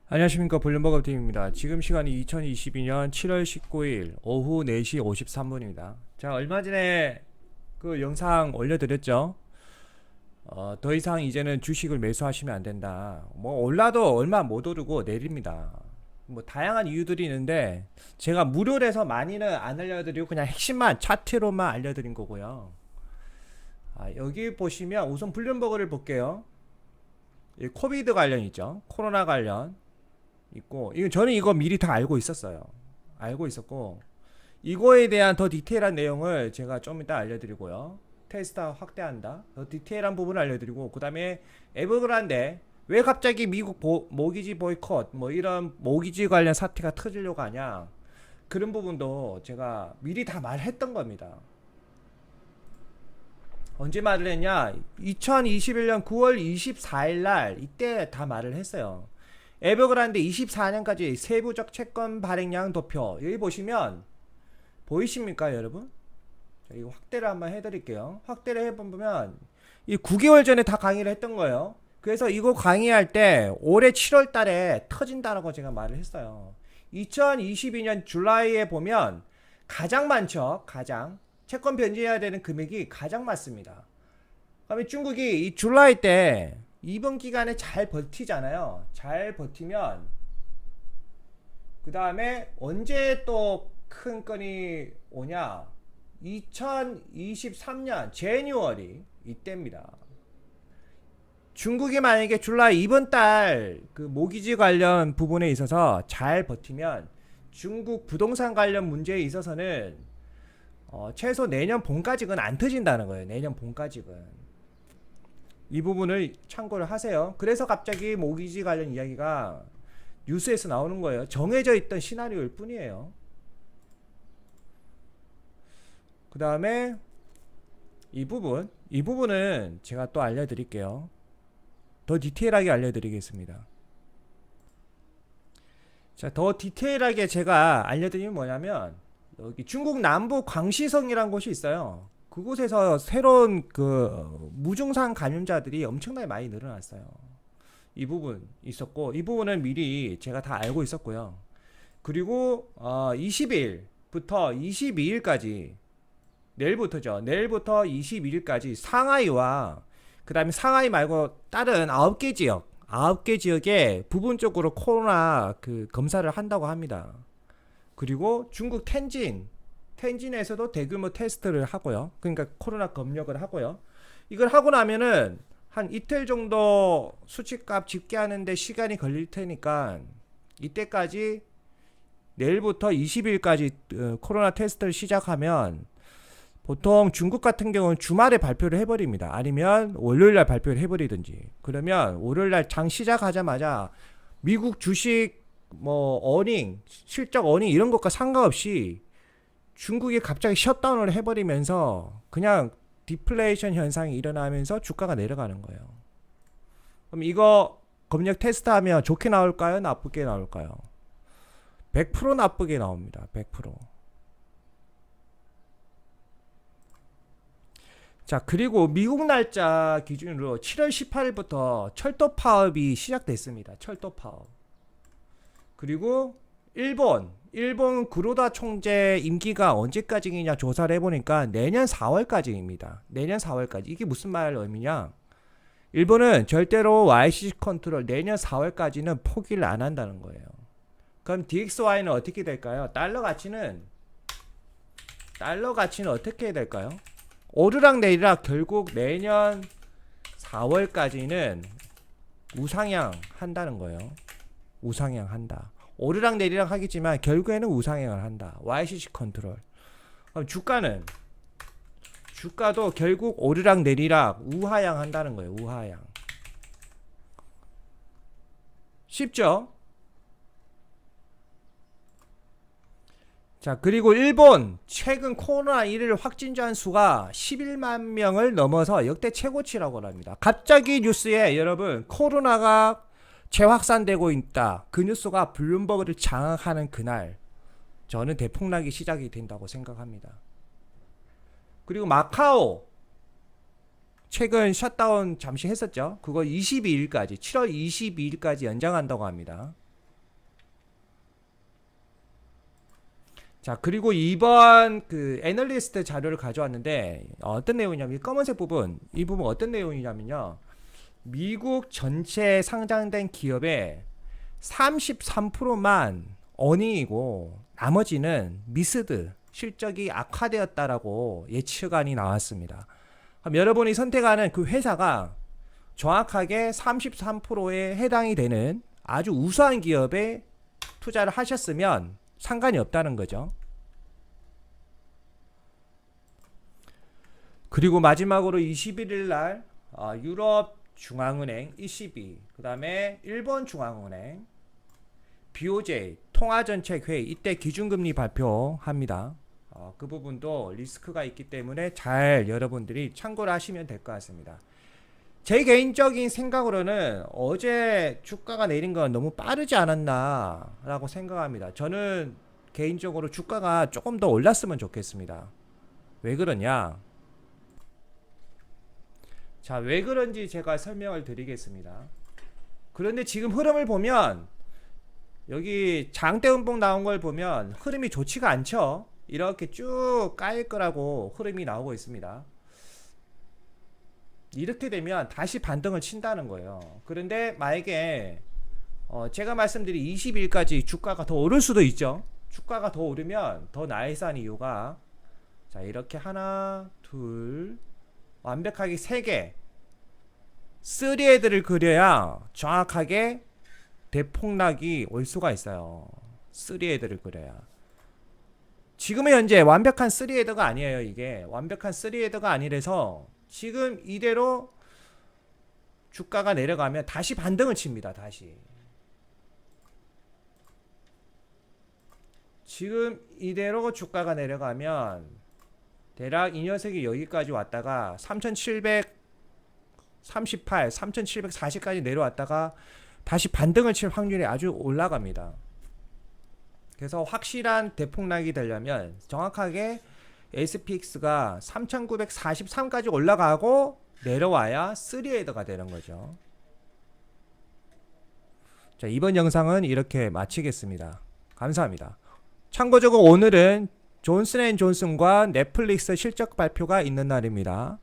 안녕하십니까, 블룸버그 팀입니다. 지금 시간이 2022년 7월 19일 오후 4시 53분입니다. 자, 얼마 전에 그 영상 올려드렸죠. 더 이상 이제는 주식을 매수하시면 안 된다. 뭐 올라도 얼마 못 오르고 내립니다. 뭐 다양한 이유들이 있는데 제가 무료라서 많이는 안 알려드리고 그냥 핵심만 차트로만 알려드린 거고요. 여기 보시면 우선 블룸버그를 볼게요. 이 코비드 관련 있죠. 코로나 관련 있고, 이거 저는 이거 미리 다 알고 있었어요. 알고 있었고, 이거에 대한 더 디테일한 내용을 제가 좀 이따 알려드리고요. 테스트 확대한다, 더 디테일한 부분을 알려드리고, 그 다음에 에버그란데 왜 갑자기 미국 모기지 보이콧 뭐 이런 모기지 관련 사태가 터지려고 하냐, 그런 부분도 제가 미리 다 말했던 겁니다. 언제 말을 했냐, 2021년 9월 24일 날 이때 다 말을 했어요. 에버그란데 24년까지 세부적 채권 발행량 도표, 여기 보시면 보이십니까 여러분? 자, 이거 확대를 한번 해드릴게요. 확대를 해보면 이 9개월 전에 다 강의를 했던 거예요. 그래서 이거 강의할 때 올해 7월 달에 터진다라고 제가 말을 했어요. 2022년 줄라이에 보면 가장 많죠. 가장 채권 변제해야 되는 금액이 가장 많습니다. 그다음에 중국이 이 줄라이 때 이번 기간에 잘 버티잖아요. 잘 버티면 그 다음에 언제 또 큰 건이 오냐, 2023년 제뉴얼이 이때입니다. 중국이 만약에 줄라이 이번 달 그 모기지 관련 부분에 있어서 잘 버티면 중국 부동산 관련 문제에 있어서는 최소 내년 봄까지는 안 터진다는 거예요. 내년 봄까지는. 이 부분을 참고를 하세요. 그래서 갑자기 모기지 관련 이야기가 뉴스에서 나오는 거예요. 정해져 있던 시나리오일 뿐이에요. 그 다음에 이 부분은 제가 또 알려드릴게요. 더 디테일하게 알려드리겠습니다. 자, 더 디테일하게 제가 알려드리면 뭐냐면, 여기 중국 남부 광시성이라는 곳이 있어요. 그곳에서 새로운 그 무증상 감염자들이 엄청나게 많이 늘어났어요. 이 부분 있었고, 이 부분은 미리 제가 다 알고 있었고요. 그리고 20일부터 22일까지, 내일부터죠. 내일부터 21일까지 상하이와 그 다음에 상하이 말고 다른 9개 지역, 9개 지역에 부분적으로 코로나 그 검사를 한다고 합니다. 그리고 중국 텐진에서도 대규모 테스트를 하고요. 그러니까 코로나 검역을 하고요. 이걸 하고 나면은 한 이틀 정도 수치값 집계하는데 시간이 걸릴 테니까 이때까지, 내일부터 20일까지 코로나 테스트를 시작하면 보통 중국 같은 경우는 주말에 발표를 해버립니다. 아니면 월요일날 발표를 해버리든지. 그러면 월요일날 장 시작하자마자 미국 주식 뭐 어닝, 실적 어닝 이런 것과 상관없이 중국이 갑자기 셧다운을 해버리면서 그냥 디플레이션 현상이 일어나면서 주가가 내려가는 거예요. 그럼 이거 검역 테스트하면 좋게 나올까요? 나쁘게 나올까요? 100% 나쁘게 나옵니다. 100%. 자, 그리고 미국 날짜 기준으로 7월 18일부터 철도 파업이 시작됐습니다. 철도 파업. 그리고 일본 구로다 총재 임기가 언제까지냐 조사를 해보니까 내년 4월까지입니다. 내년 4월까지. 이게 무슨 말 의미냐? 일본은 절대로 YCC 컨트롤 내년 4월까지는 포기를 안 한다는 거예요. 그럼 DXY는 어떻게 될까요? 달러 가치는 어떻게 될까요? 오르락 내리락 결국 내년 4월까지는 우상향 한다는 거예요. 우상향 한다. 오르락 내리락 하겠지만 결국에는 우상향을 한다. YCC 컨트롤. 그럼 주가도 결국 오르락 내리락 우하향 한다는 거예요. 우하향. 쉽죠? 자, 그리고 일본 최근 코로나19 확진자 수가 11만 명을 넘어서 역대 최고치라고 합니다. 갑자기 뉴스에 여러분 코로나가 재확산되고 있다, 그 뉴스가 블룸버그를 장악하는 그날 저는 대폭락이 시작이 된다고 생각합니다. 그리고 마카오 최근 셧다운 잠시 했었죠. 그거 22일까지 7월 22일까지 연장한다고 합니다. 자, 그리고 이번 그 애널리스트 자료를 가져왔는데 어떤 내용이냐면 이 검은색 부분, 이 부분 어떤 내용이냐면요. 미국 전체 상장된 기업의 33%만 어닝이고 나머지는 미스드, 실적이 악화되었다라고 예측안이 나왔습니다. 그럼 여러분이 선택하는 그 회사가 정확하게 33%에 해당이 되는 아주 우수한 기업에 투자를 하셨으면 상관이 없다는 거죠. 그리고 마지막으로 21일 날 유럽 중앙은행 ECB, 그 다음에 일본 중앙은행 BOJ 통화정책회의 이때 기준금리 발표합니다. 그 부분도 리스크가 있기 때문에 잘 여러분들이 참고를 하시면 될 것 같습니다. 제 개인적인 생각으로는 어제 주가가 내린 건 너무 빠르지 않았나 라고 생각합니다. 저는 개인적으로 주가가 조금 더 올랐으면 좋겠습니다. 왜 그러냐? 자, 왜 그런지 제가 설명을 드리겠습니다. 그런데 지금 흐름을 보면 여기 장대 음봉 나온 걸 보면 흐름이 좋지가 않죠. 이렇게 쭉 까일 거라고 흐름이 나오고 있습니다. 이렇게 되면 다시 반등을 친다는 거예요. 그런데 만약에 제가 말씀드린 20일까지 주가가 더 오를 수도 있죠. 주가가 더 오르면 더 나이스한 이유가 자, 이렇게 하나 둘 완벽하게 3개 3헤드를 그려야 정확하게 대폭락이 올 수가 있어요. 3헤드를 그려야. 지금은 현재 완벽한 3헤드가 아니에요. 이게 완벽한 3헤드가 아니라서 지금 이대로 주가가 내려가면 다시 반등을 칩니다. 다시 지금 이대로 주가가 내려가면 대략 이 녀석이 여기까지 왔다가 3738, 3740까지 내려왔다가 다시 반등을 칠 확률이 아주 올라갑니다. 그래서 확실한 대폭락이 되려면 정확하게 SPX가 3943까지 올라가고 내려와야 3헤더가 되는 거죠. 자, 이번 영상은 이렇게 마치겠습니다. 감사합니다. 참고적으로 오늘은 존슨앤존슨과 넷플릭스 실적 발표가 있는 날입니다.